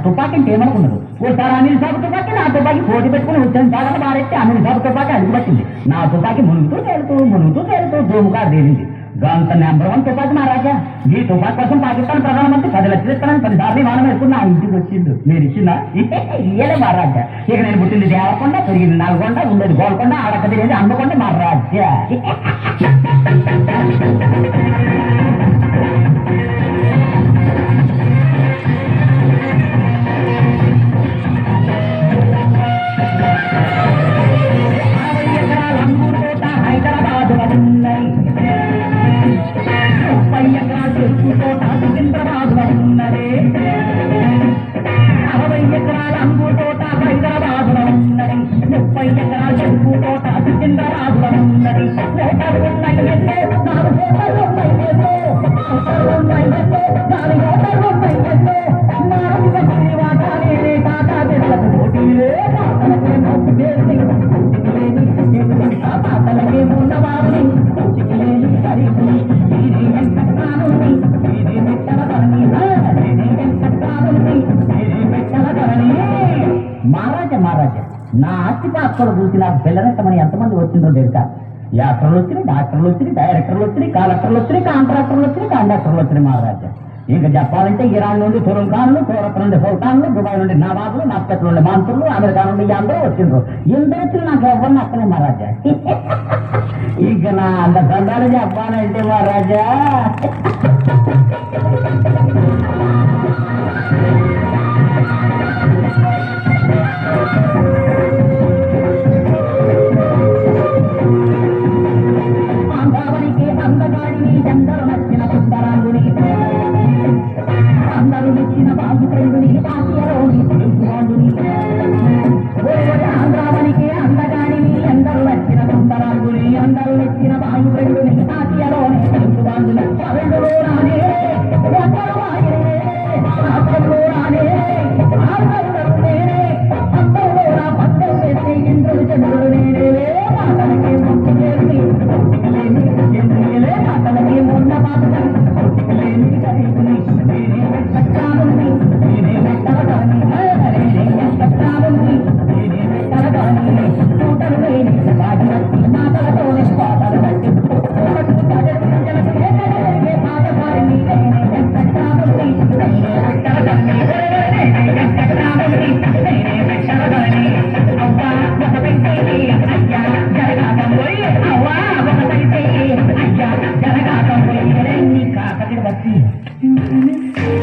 తుపాకి అంటే ఏమనుకున్నారు? ఓసారి అనిల్ సాబు తుపాకి నా తుపాకి పోటీ పెట్టుకుని వచ్చాను సాగలు మారెత్తి అనిల్ సాబు తుపాకి అడుగు పట్టింది. నా తుపాకి మునుగుతూ తేలుతూ ధూముగా తేలింది. గంత నెంబర్ 1 తుపాకి మా రాజా. ఈ తుపాకి కోసం పాకిస్తాన్ ప్రధానమంత్రి 10 లక్షలు ఇస్తానని 10 సార్లు విమానం వేసుకుని నా ఇంటికి వచ్చిండు. నేను ఇచ్చిందా? ఇయ్యలే మా రాజా. ఇక నేను పుట్టింది దేవరకొండ, పెరిగింది నల్గొండ, ఉండేది గోల్కొండ, ఆడక తిరిగేది అందకొండ మా రాజా. మహారాజా నా ఆస్తిపాస్తులు చూసి నాకు పిల్లనెత్తమని ఎంతమంది వచ్చిందో తెలుసా? యాత్రలు వచ్చినాయి, డాక్టర్లు వచ్చినాయి, డైరెక్టర్లు వచ్చినాయి, కలెక్టర్లు వచ్చినాయి, కాంట్రాక్టర్లు వచ్చినాయి, కండక్టర్లు వచ్చినాయి మహారాజా. ఇంకా చెప్పాలంటే ఇరాన్ నుండి తురుంఖాన్లు, సూరత్ నుండి సుల్తాన్లు, దుబాయ్ నుండి నవాబులు, మస్కట్ నుండి మంత్రులు, అమెరికా నుండి అందరూ వచ్చిండ్రు. ఇందరూ నాకు ఎవరిని అక్కనే మహారాజా. ఇక నా అంత దండాలు చెప్పాలంటే మహారాజా అందరూ మెచ్చిన బాగుపడుని ఆశయలోని ఆంధ్రావనికి అందగాడిని అందరూ వచ్చిన సుందరాంగుని అందరూ మెచ్చిన బాగుపడుని ఆశయలోని బాంధుని పదెండులో రానే రానే ఆంధ్రుడు నేనే అందరూ నా పద్దె చేసి ఇంద్రుడు చంద్రుడు నేనే మాటలకి ముక్కు చేసి మాటలకి ఉన్న బాధ లేని